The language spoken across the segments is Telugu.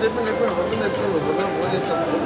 చెప్పండి పొద్దున్న చెప్తాను పొద్దున్న ఫోన్ చేస్తాను.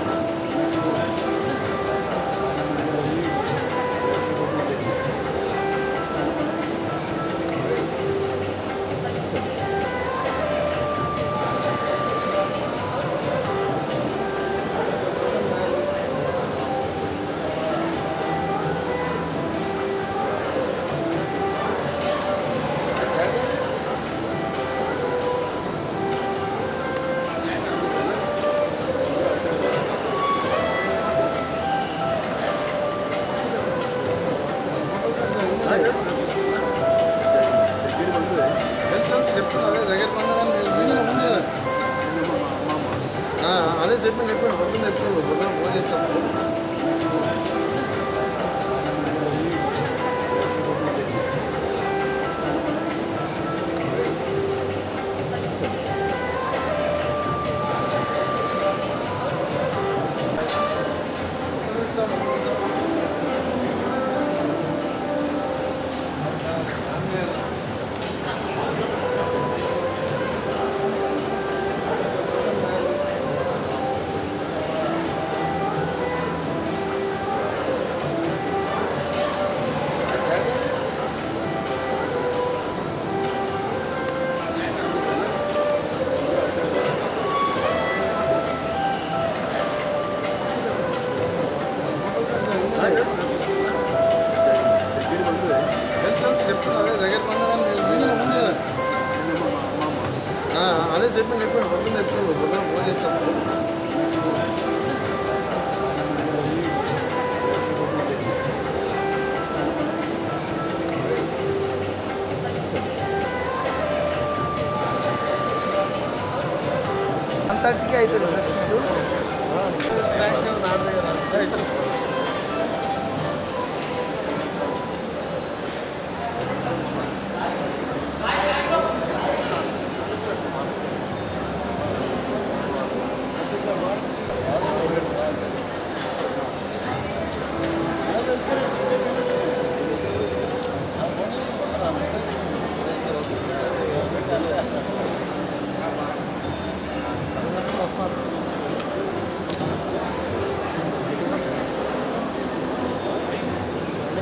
అదే చెప్పండి పొద్దున్న చెప్తాను పొద్దున్న ఫోన్ చేస్తాను. అదే చెప్పండి పొద్దున్న చెప్తాను పొద్దున్న ఫోన్ చేస్తాను. అంతటికి అవుతుంది press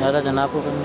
Ada kenapa kan?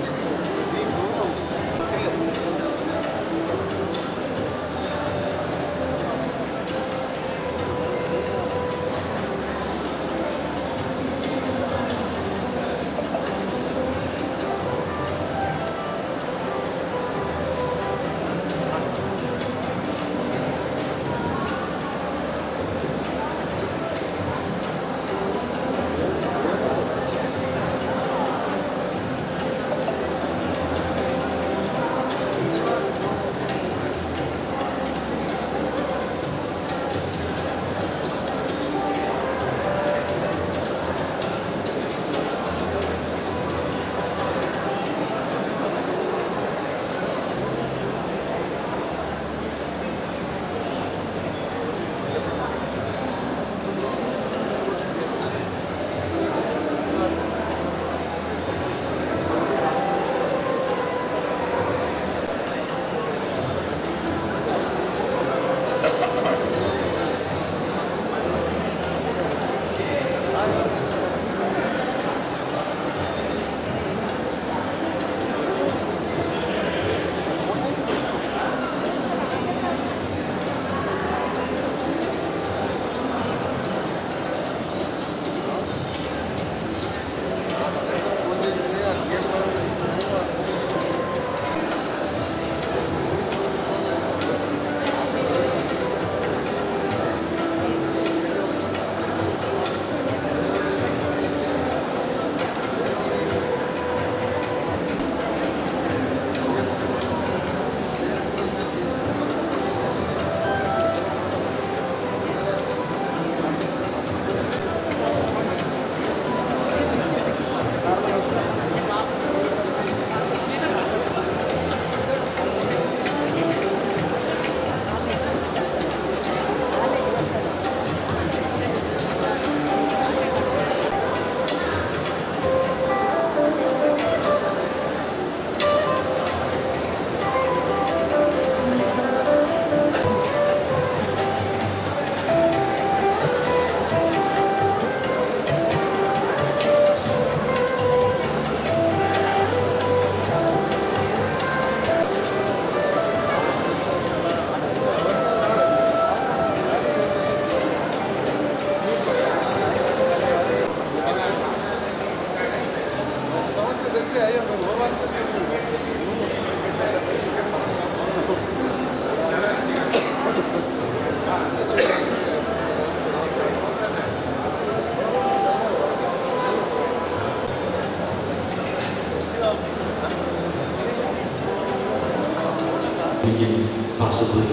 possibly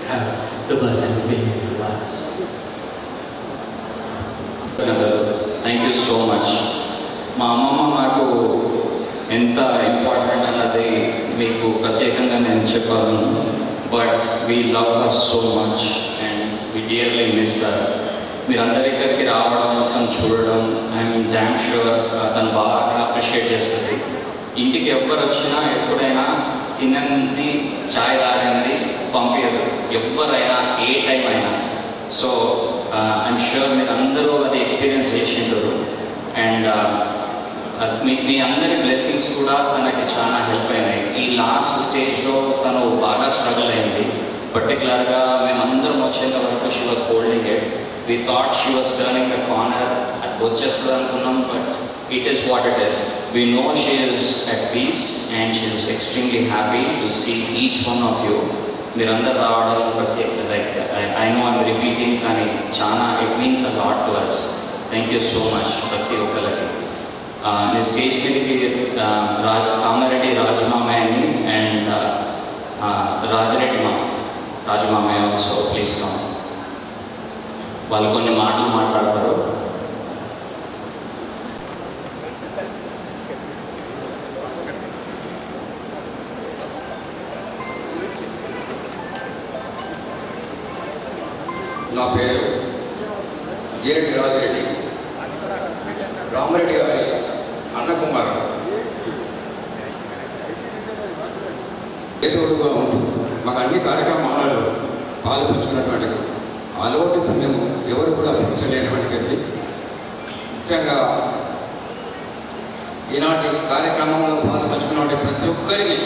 have the blessing of being in your lives. Thank you so much. మా అమ్మమ్మ మాకు ఎంత ఇంపార్టెంట్ అన్నది మీకు ప్రత్యేకంగా నేను చెప్పాలను. But we love her so much and we dearly miss her. మీరందరి దగ్గరికి రావడం, తను చూడడం, ఐఎమ్ డ్యామ్ షూర్ తను బాగా అప్రిషియేట్ చేస్తుంది. ఇంటికి ఎవ్వరు వచ్చినా ఎప్పుడైనా తినంది, ఛాయ్ తాగింది పంపించదు, ఎవరైనా ఏ టైం అయినా. సో ఐఎమ్ షూర్ మీరు అందరూ అది ఎక్స్పీరియన్స్ చేసింటారు. అండ్ మీ అందరి బ్లెస్సింగ్స్ కూడా తనకి చాలా హెల్ప్ అయినాయి. ఈ లాస్ట్ స్టేజ్లో తను బాగా స్ట్రగుల్ అయింది. పర్టికులర్గా మేమందరం వచ్చేంత వరకు she was holding it. We thought she was turning the corner, అది వచ్చేస్తుంది అనుకున్నాం. But it is what it is. We know she is at peace and she is extremely happy to see each one of you. మీరందరూ రావడం ప్రత్యేక, like I know I'm repeating, కానీ చాలా it means a lot to us. Thank you so much ప్రతి ఒక్కరికి. నేను స్టేజ్ మీదకి కామారెడ్డి రాజమామయ్యని అండ్ రాజరెడ్డి రాజమామయ్య ఆల్సో ప్లీజ్ కమ్. వాళ్ళు కొన్ని మాటలు మాట్లాడతారు. నా పేరు జీరెడ్డి రాజిరెడ్డి, రామరెడ్డి గారి అన్నకుమారు. చేతుడుగా ఉంటూ మాకు అన్ని కార్యక్రమాలలో పాల్పంచుకున్నటువంటి అలవాటు మేము ఎవరు కూడా అభివృద్ధించలేనటువంటిది. ముఖ్యంగా ఈనాటి కార్యక్రమంలో పాల్పంచుకున్నటువంటి ప్రతి ఒక్కరికి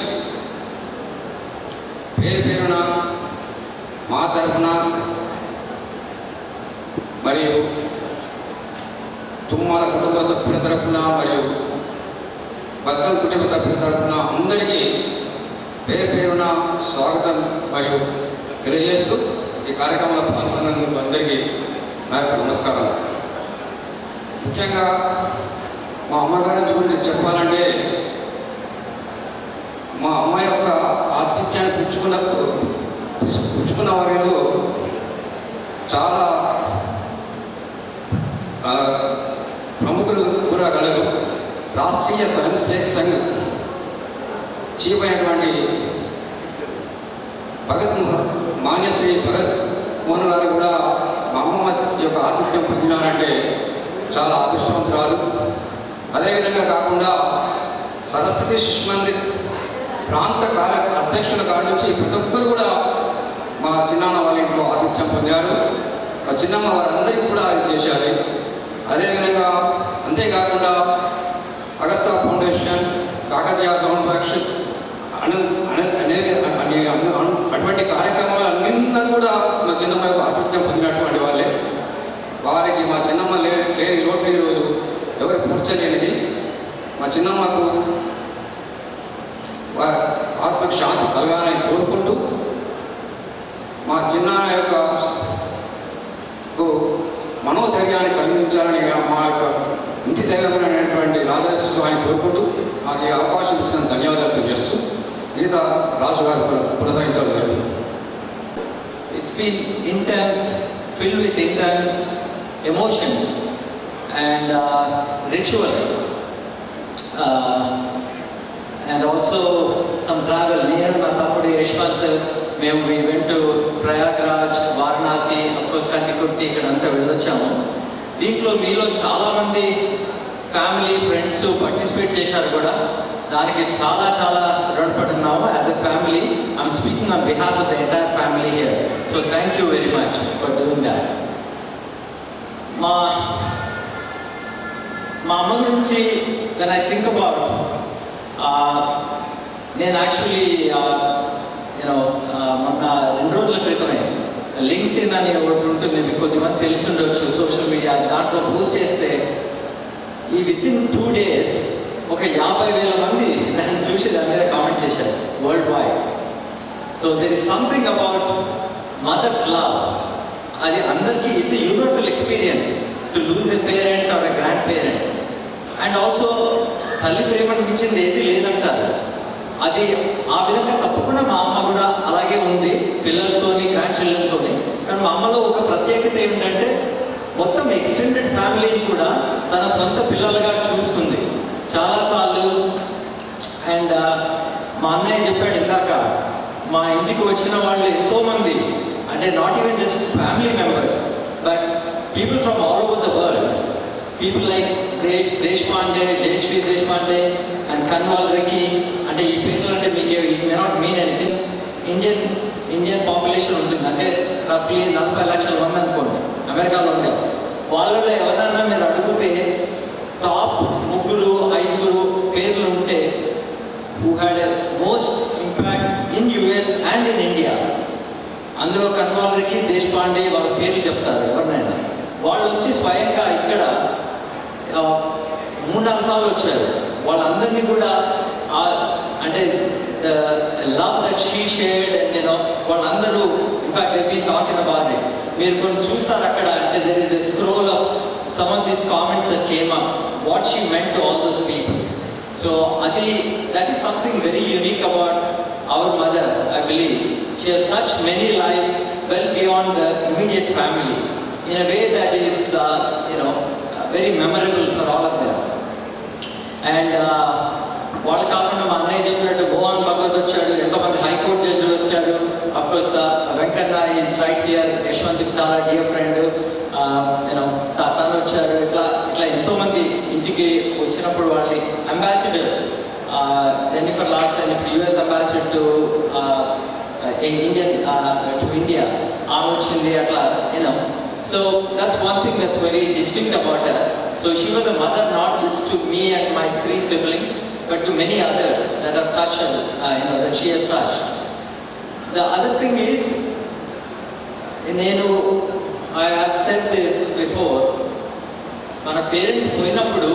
పేరు పేరున మా తరఫున మరియు తుమ్మాల కుటుంబ సభ్యుల తరఫున మరియు బద్దం కుటుంబ సభ్యుల తరఫున అందరికీ పేరు పేరున స్వాగతం మరియు తెలియజేస్తూ ఈ కార్యక్రమంలో పాల్గొన్నందుకు అందరికీ నా యొక్క నమస్కారం. ముఖ్యంగా మా అమ్మగారి గురించి చెప్పాలంటే, మా అమ్మ యొక్క ఆతిథ్యాన్ని పుచ్చుకున్న వారిలో చాలా ప్రముఖులు కూడా గలరు. రాష్ట్రీయ స్వయంసేవక్ సంఘ్ చీఫ్ అయినటువంటి మాన్యశ్రీ భగత్ మోహన్ గారు కూడా మా అమ్మమ్మ యొక్క ఆతిథ్యం పొందినారంటే చాలా అదృష్టవంతురాలు. అదేవిధంగా కాకుండా సరస్వతి శిశు మందిర్ ప్రాంత అధ్యక్షుల కాడ నుంచి ప్రతి ఒక్కరు కూడా మా చిన్నాన్న వాళ్ళ ఇంట్లో ఆతిథ్యం పొందారు. మా చిన్నమ్మ వారందరికీ కూడా అది చేశారు. అదేవిధంగా అంతేకాకుండా అగస్తా ఫౌండేషన్, కాకతీయ సౌండ్ పరిషత్ అటువంటి కార్యక్రమాలు అన్నీ కూడా మా చిన్నమ్మ యొక్క ఆతిథ్యం పొందినటువంటి వాళ్ళే. వారికి మా చిన్నమ్మ లేని లోటు ఈరోజు ఎవరు పూడ్చలేనిది. మా చిన్నమ్మకు ఆత్మకు శాంతి కలగాలని కోరుకుంటూ, మా చిన్న యొక్క మనోధైర్యాన్ని కలిగించాలని మా యొక్క ఇంటి దైవమైనటువంటి రాజేశ్వర స్వామిని కోరుకుంటూ మాకు ఈ అవకాశం ఇచ్చిన ధన్యవాదాలు తెలియజేస్తూ మిగతా రాజు గారు పునరుద్ధరించడం జరిగింది. It's been intense, filled with intense emotions and rituals and also some travel. Near Matapudi, Yashwant, we went to Prayagraj, Varanasi, of course Kandikurti, ikkadanta vellochamu. దీంట్లో మీలో చాలామంది ఫ్యామిలీ ఫ్రెండ్స్ పార్టిసిపేట్ చేశారు కూడా. దానికి చాలా చాలా రుణపడున్నాము. As a family I'm speaking on behalf of the entire family here. So thank you very much for doing that. మా అమ్మ గురించి వెన్ ఐ థింక్ అబౌట్, నేను యాక్చువల్లీ మొన్న 2 రోజుల క్రితమే లింక్డ్ఇన్ అని ఒకటి ఉంటుంది, మీకు కొద్దిమంది తెలిసి ఉండొచ్చు, సోషల్ మీడియా. దాంట్లో పోస్ట్ చేస్తే ఈ వితిన్ 2 days ఒక 50,000 మంది దాన్ని చూసి దాని మీద కామెంట్ చేశారు world wide. So there is something about mother's love. అది అందరికీ it's a universal experience to lose a parent or a grandparent. And also తల్లి ప్రేమను మించింది ఏది లేదంటారు. అది ఆ విధంగా తప్పకుండా మా అమ్మ కూడా అలాగే ఉంది, పిల్లలతోని గ్రాండ్ చిల్డ్రన్తోని. కానీ మా అమ్మలో ఒక ప్రత్యేకత ఏమిటంటే మొత్తం ఎక్స్టెండెడ్ ఫ్యామిలీని కూడా తన సొంత పిల్లలుగా చూసుకుంది చాలాసార్లు. అండ్ మా అన్నయ్య చెప్పాడు ఇందాక, మా ఇంటికి వచ్చిన వాళ్ళు ఎంతోమంది, అంటే not even just family members but people from all over the world. People like Deshpande, Jayashree Deshpande and Kanwal Reddy. అంటే ఈ పేర్లు అంటే మీకు it may not mean anything. Indian population ఉంటుంది, అంటే రఫ్లీ 40 లక్షల మంది అనుకోండి అమెరికాలో ఉండే. వాళ్ళలో ఎవరైనా మీరు అడిగితే టాప్ 3-5 పేర్లు ఉంటే who had a most impact in US and in India, అందులో కన్వాల్ రెడ్డి, దేశపాండే వాళ్ళ పేర్లు చెప్తారు ఎవరినైనా. వాళ్ళు వచ్చి స్వయంగా ఇక్కడ 3-4 సార్లు వచ్చారు. వాళ్ళందరినీ కూడా అంటే the love that she shared and you know వాళ్ళందరూ in fact they been talking about it. మీరు కొన్ని చూస్తారు అక్కడ, అంటే there is a scroll of some of these comments that came up, what she meant to all those people. So అది that is something very unique about our mother. I believe she has touched many lives well beyond the immediate family in a way that is very memorable for all of them. And వాళ్ళు కాకుండా మా అన్నయ్య చెప్పినట్టు మోహన్ భగవత్ వచ్చాడు, ఎంతోమంది హైకోర్టు జడ్జి వచ్చాడు. Of course Venkanna is right here, యశ్వంత్కి చాలా డియర్ ఫ్రెండ్, తను వచ్చారు. ఇట్లా ఎంతోమంది ఇంటికి వచ్చినప్పుడు వాళ్ళని అంబాసిడర్స్, జెన్నిఫర్ లార్సన్ ఇప్పుడు యుఎస్ అంబాసిడర్ టు ఇండియా ఆమె వచ్చింది. అట్లా so that's one thing that's very distinct about her. So she was a mother not just to me and my 3 siblings but to many others that have touched her, that she has touched. The other thing is, I have said this before, మన పేరెంట్స్ పోయినప్పుడు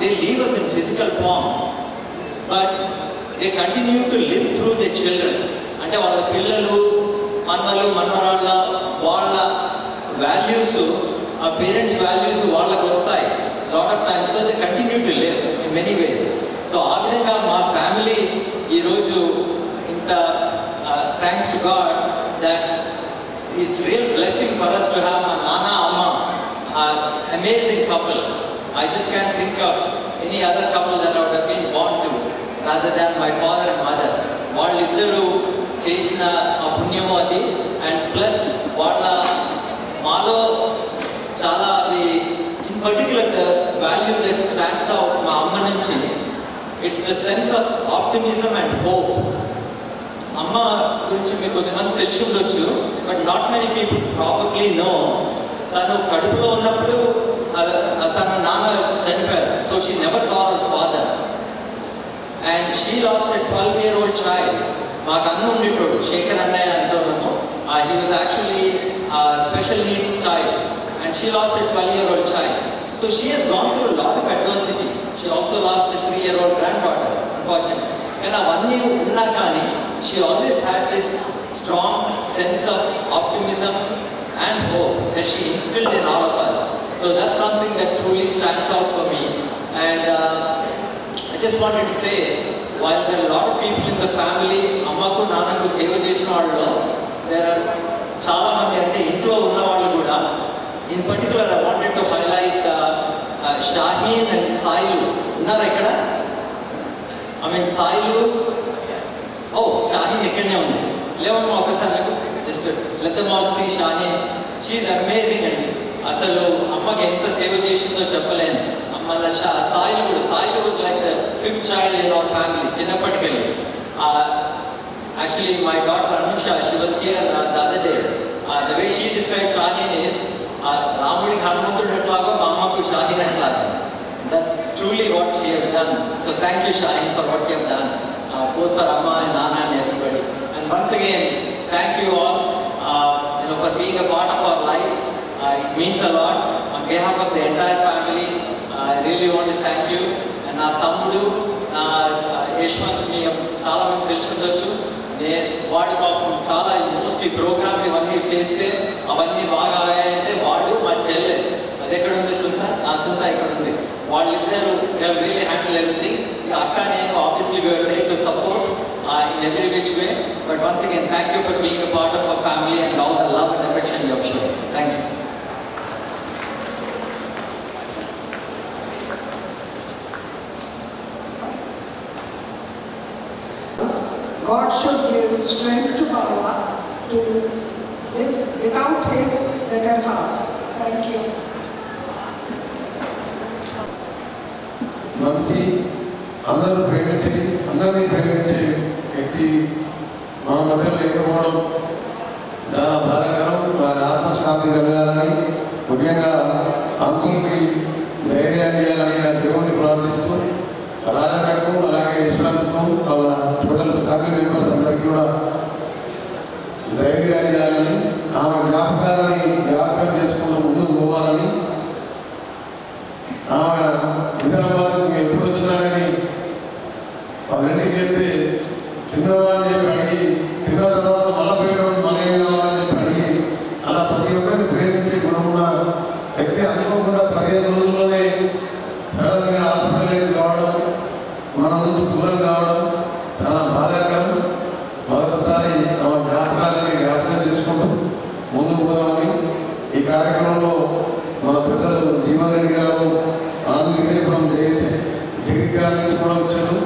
they leave us in physical form but they continue to live through their children. అంటే వాళ్ళ పిల్లలు, మనవలు, మనవరాళ్ళ వాళ్ళ వాల్యూస్, ఆ పేరెంట్స్ వాల్యూస్ వాళ్ళకు వస్తాయి lot of times. So they continue to live in many ways. So ఆ విధంగా మా ఫ్యామిలీ ఈరోజు ఇంత thanks to God that it's real blessing for us to have మా నాన్న అమ్మ, amazing couple. I just can't think of any other couple that I would have been born to rather than my father and mother. వాళ్ళిద్దరూ చేసిన ఆ పుణ్యము అది. అండ్ ప్లస్ మాలో చాలా అది in particular the value that stands out మా అమ్మ నుంచి, it's the sense of optimism and hope. అమ్మ గురించి మీకు కొంతమంది తెలిసి ఉండొచ్చు but not many people probably know. తను కడుపులో ఉన్నప్పుడు తన నాన్న చనిపోయారు. So she never saw her father and she lost a 12-year-old child. మాకు అన్న ఉండేటోడు, శేఖర్ అన్నయ్య అంటున్నాము. He was actually a special needs child and she lost a 12-year-old child. So she has gone through a lot of adversity. She also lost a 3-year-old granddaughter, unfortunately. And avannni unna kaani she always had this strong sense of optimism and hope that she instilled in all of us. So that's something that truly stands out for me. And I just wanted to say, while there are a lot of people in the family, అమ్మకు నాన్నకు సేవ చేసిన వాళ్ళు, there are చాలా మంది, అంటే ఇంట్లో ఉన్న వాళ్ళు కూడా. In particular I wanted to highlight Shaheen and Sailu. ఉన్నారా ఇక్కడ? సాయిలు, షాహీన్ ఇక్కడనే ఉంది. లేవమ్మా ఒకసారి just let them all see Shaheen. She is amazing అండి. అసలు అమ్మకి ఎంత సేవ చేసిందో చెప్పలేను. మళ్ళీ Sailu was like the 5th child in our family, చిన్నప్పటికెళ్ళి. Actually, my daughter Anusha, she was here the other day. The way she described Shaheen is, Ramudi Hanumantudu eట్లాగో మా అమ్మకు Shaheen ఎట్లాగో. That's truly what she has done. So thank you Shaheen for what you have done, both for Amma and Nana and everybody. And once again, thank you all, for being a part of our lives. It means a lot. On behalf of the entire family, I really want to thank you. And నా తమ్ముడు యశ్వంత్, మీ చాలా మంది తెలిసి ఉండొచ్చు. వాడు పాపం చాలా మోస్ట్లీ ప్రోగ్రామ్స్ ఇవన్నీ చేస్తే అవన్నీ బాగా అయ్యాయంటే వాడు, మా చెల్లె, అది ఎక్కడ ఉంది సుంత, నా సుంత ఇక్కడ ఉంది, వాళ్ళిద్దరు రియల్లీ హ్యాండిల్ ఎవ్రీథింగ్. అక్క నేను obviously we're there to support in every which way. But once again, thank you for being a part of our family and all the love and affection you have shown. Thank you. God should give strength to Baba to live without his better half. Thank you. మనిషి అందరినీ ప్రేమించే వ్యక్తి మన మధ్యలో లేకపోవడం చాలా బాధాకరం. వారి ఆత్మశాంతి కలగాలని, ముఖ్యంగా అంకుల్కి ధైర్యాన్ని ఇవ్వాలని దేవుని ప్రార్థిస్తూ రాజాకు అలాగే యశ్వంత్కు వాళ్ళ టోటల్ ఫ్యామిలీ మెంబర్స్ అందరికీ కూడా ధైర్యాన్ని ఇవ్వాలని, ఆమె జ్ఞాపకాలని జ్ఞాపకం చేసుకుంటూ ముందుకు పోవాలని, ఆమె హైదరాబాద్కు ఎప్పుడు వచ్చినా కానీ వాళ్ళంటికి వెళ్తే తిన్నవా అని చెప్పి అడిగి, తిన్న తర్వాత మళ్ళీ పోయినప్పుడు మళ్ళీ ఏం కావాలని చెప్పి అడిగి, అలా ప్రతి ఒక్కరిని ప్రేమించే గుణం ఉన్న వ్యక్తి అనుకోకుండా 15 రోజుల్లోనే సడన్గా హాస్పిటలైజ్ కావడం, మన నుంచి దూరం కావడం చాలా బాధాకరం. మరొకసారి ఆమె జ్ఞాపకం చేసుకుంటూ ముందుకు పోదామని ఈ కార్యక్రమంలో మన పెద్దలు జీవన్ రెడ్డి గారు ఆంధ్రప్రదేశ్పురం జగిత్యాల నుంచి కూడా వచ్చారు.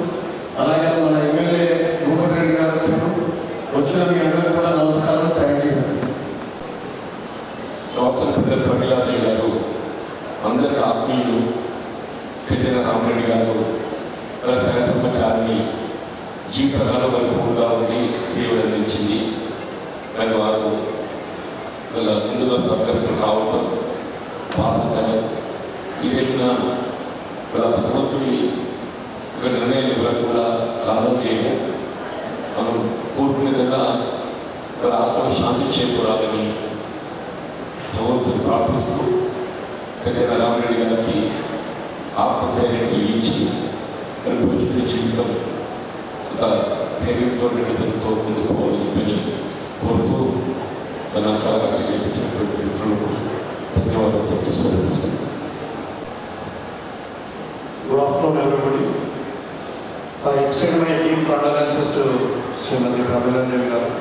అలాగే మన ఎమ్మెల్యే భూపతి రెడ్డి గారు వచ్చారు. వచ్చిన మీ అందరికీ కూడా నమస్కారం. Thank you. నమస్తే పెద్దలు ప్రమిళాదేవి గారు, అందరికీ ఆత్మీయులు, పెద్దల రామరెడ్డి గారు, వాళ్ళ సహధర్మచారిని జీవితకాలం వారి తోడుగా ఉండి సేవలు అందించింది. మరి వారు వాళ్ళ ముందుగా స్వర్గస్థులు కావడం బాధాకరం. ఈ రోజున వాళ్ళ భగవంతుడి ఒక నిర్ణయాన్ని వరకు కూడా కాలం చేయము. మనం కోరుకునేదల్లా వాళ్ళ ఆత్మ శాంతి చేకూరాలని భగవంతుని ప్రార్థిస్తూ పెద్దల రామరెడ్డి గారికి ఆత్మధైర్యాన్ని ఇచ్చి భవిష్యత్తు జీవితం ఒక ధైర్యంతో నిడుదలతో ముందుకు పోవాలని పని కోరుతూ మన అవకాశం కల్పించినటువంటి మిత్రులకు ధన్యవాదాలు చెప్తూ. Good afternoon, everybody. I extend my deep condolences to Srimati Pramila Devi garu.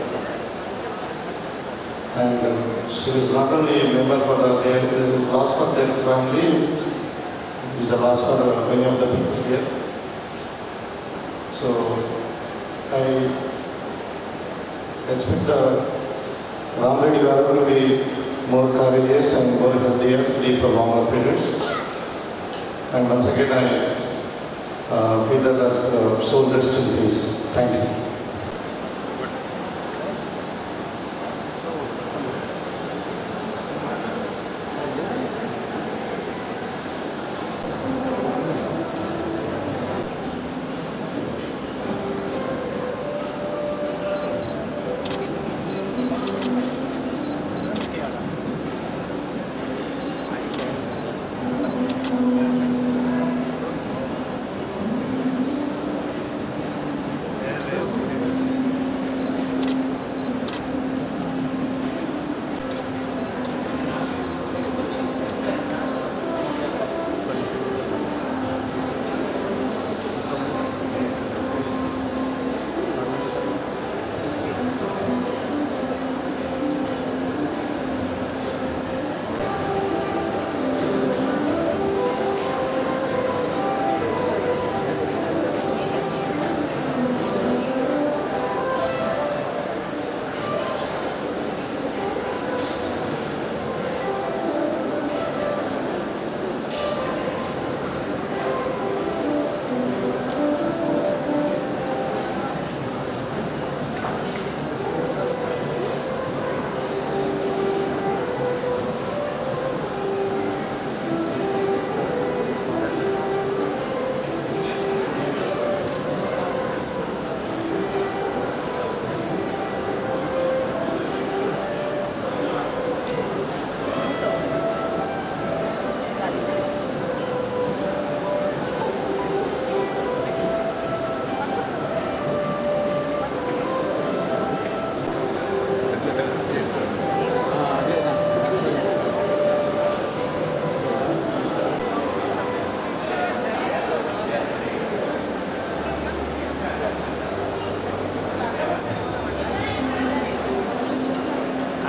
And she is not only a member for the loss of their family, is the loss for many of the people here. So I expect the Ram Reddy garu to be more courageous and more healthier, live for longer periods. And once again, I feel that soul rest in peace. Thank you.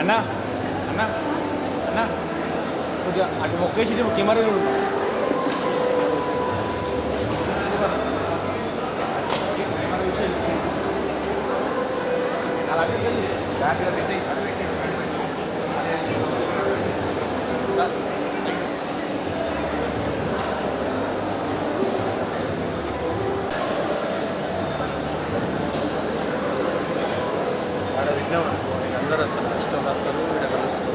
అన్న అన్న అన్న కొద్దిగా అటు మొక్కేసి కెమెరా చూడు అలాగే బ్యాగ్లో పెట్టి ఆడ విన్నాం అందరూ వస్తారు ఇష్టం వస్తారు ఇక్కడ కలుస్తారు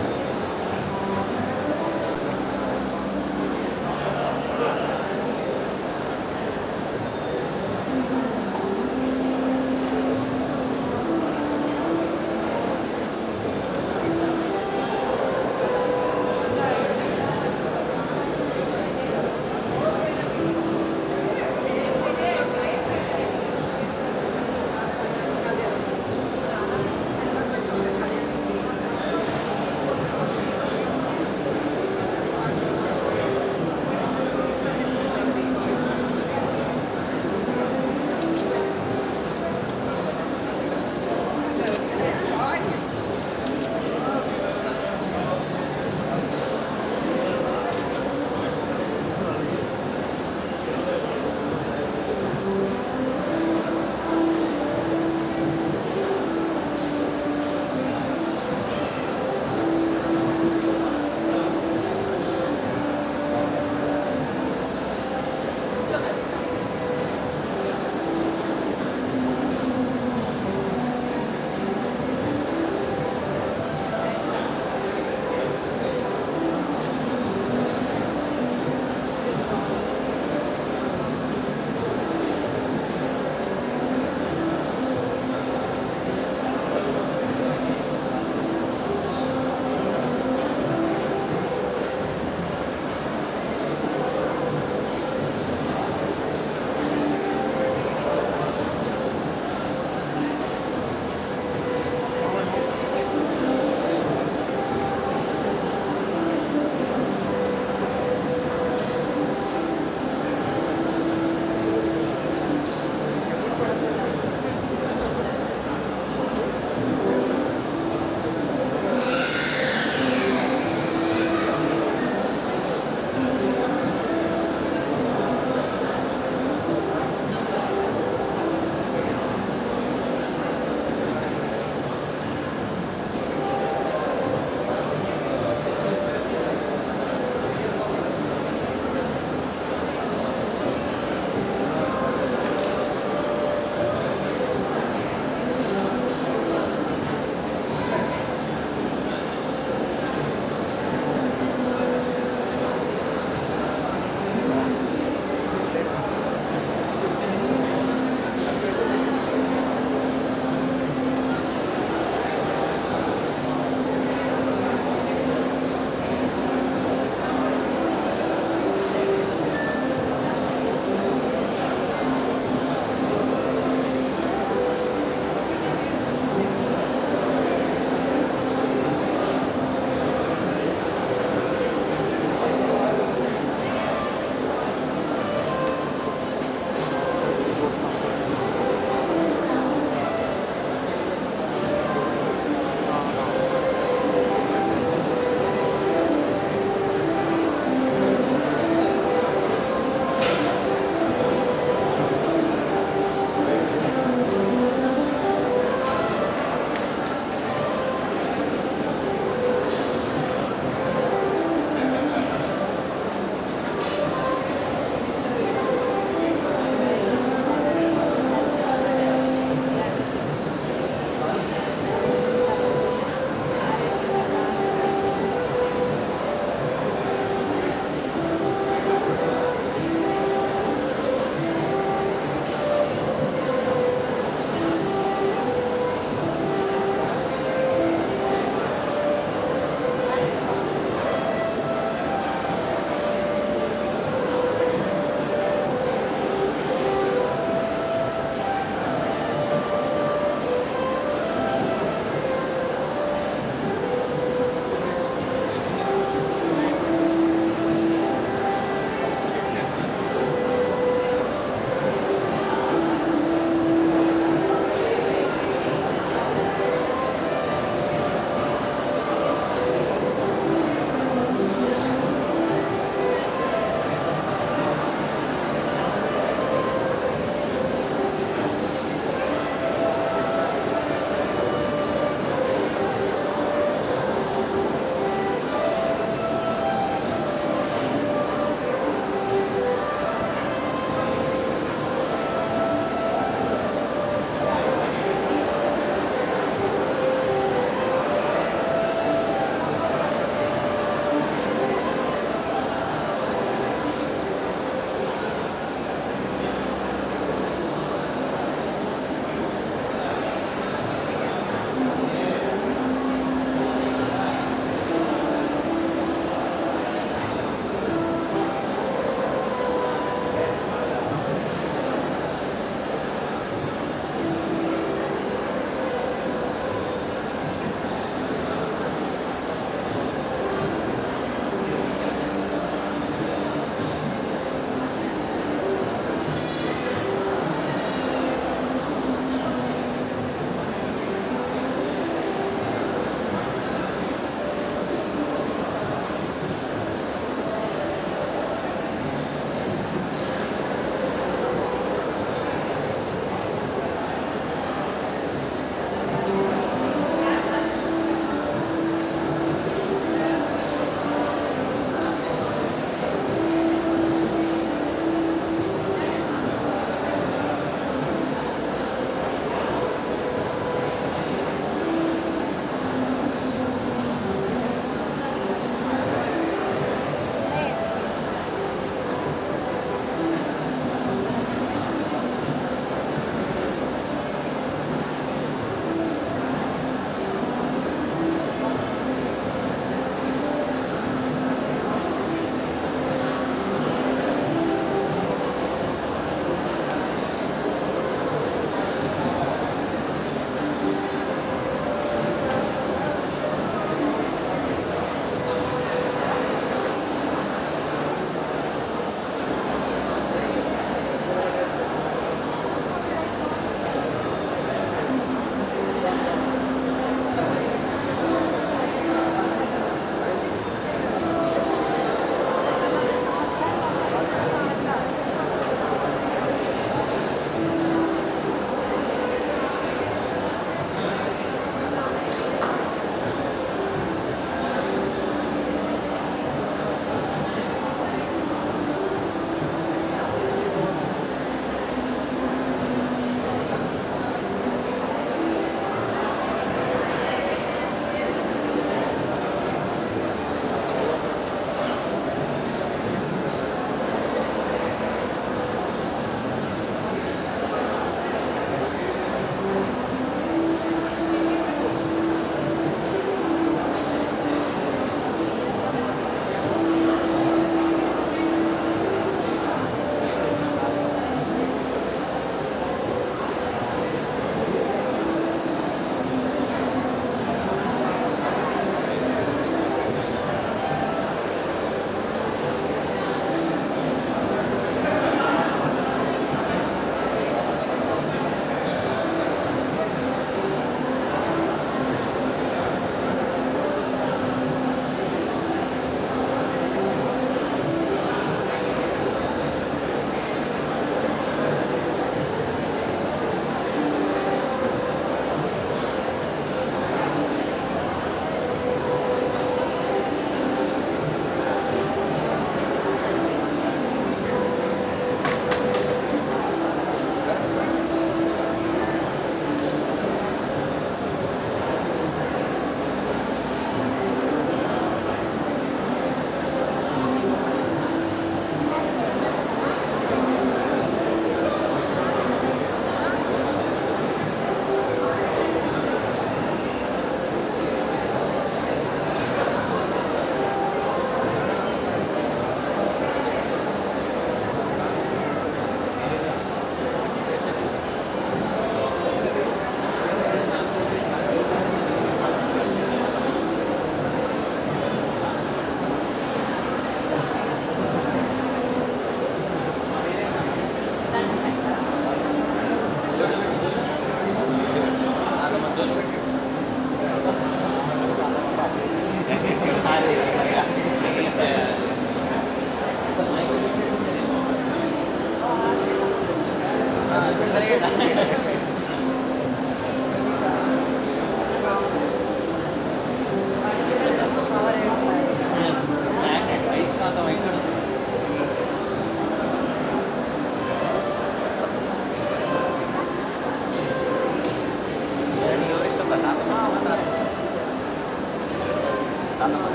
మైక్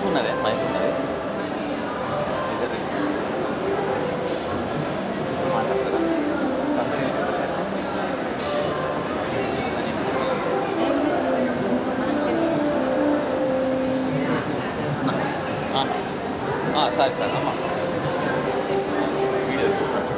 ఉన్నదే మైక్ ఉన్నది మాట్లాడతారా సరే సరే అమ్మ వీడియో తీస్తాను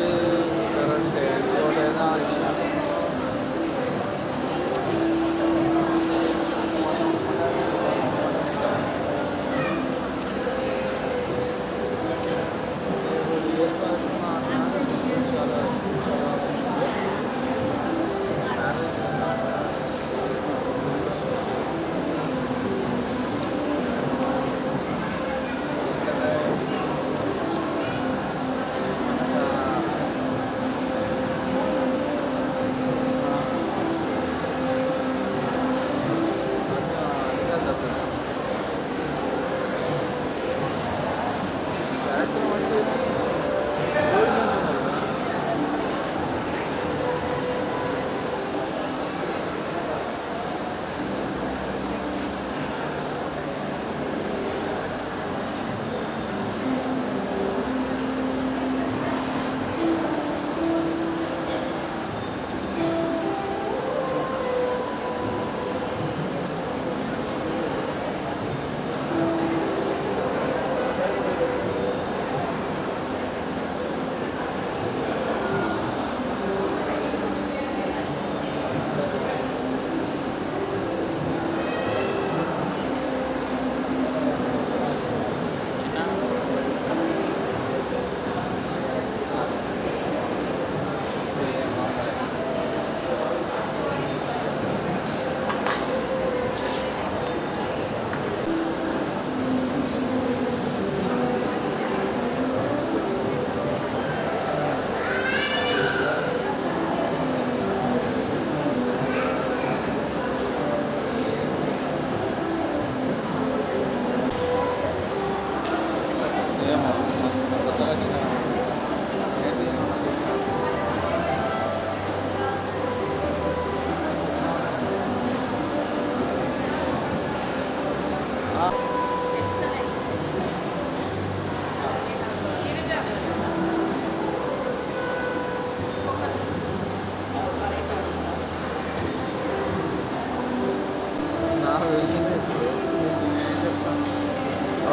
చూపించారంటే ఎవరైనా ఇష్టం.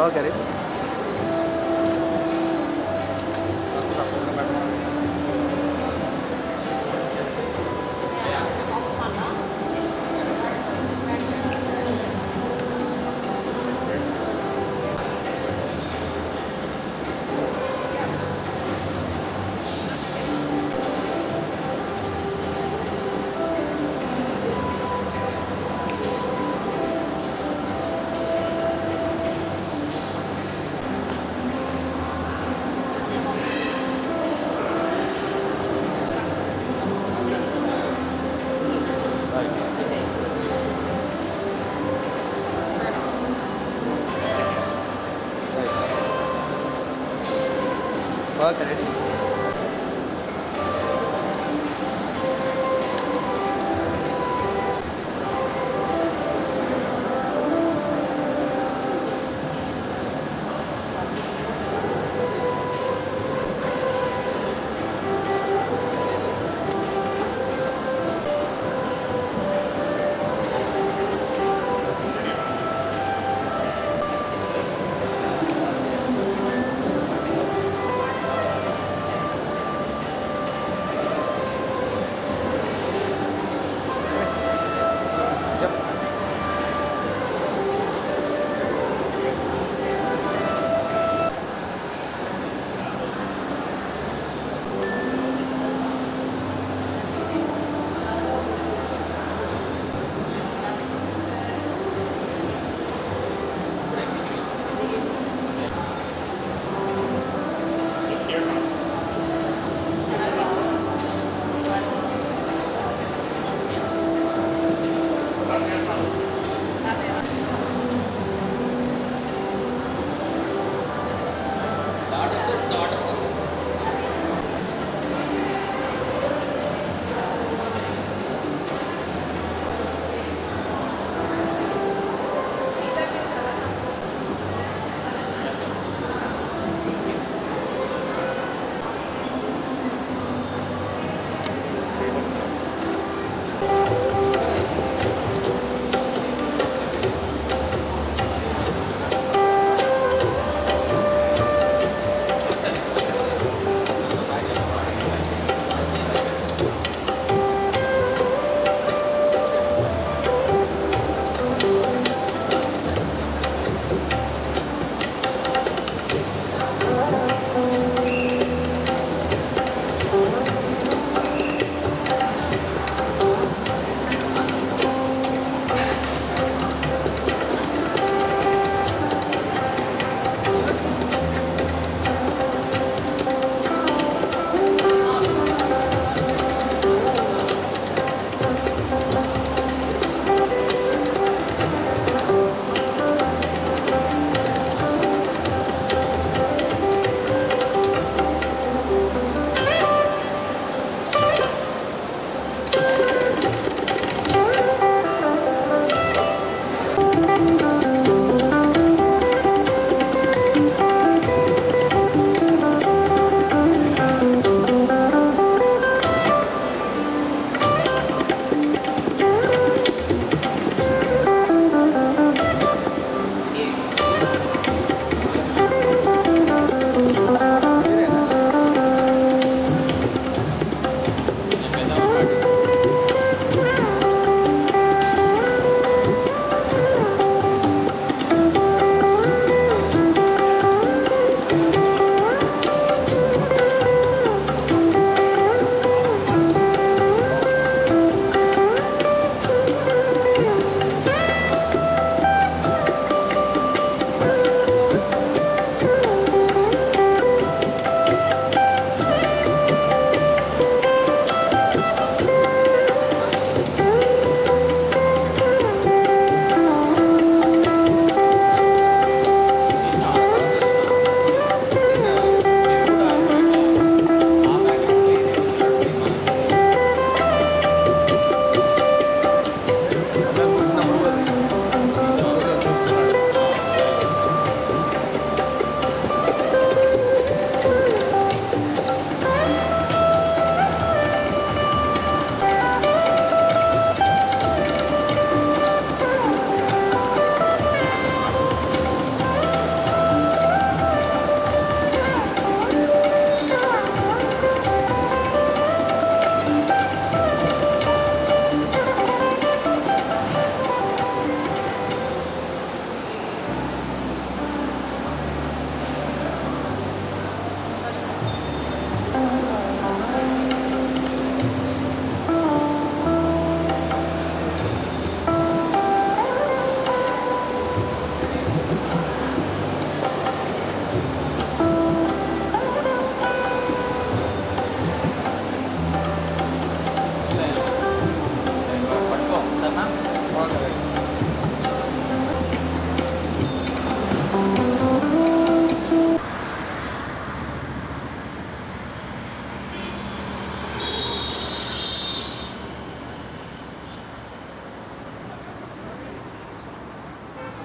ఓకే రీ ఓకే రైట్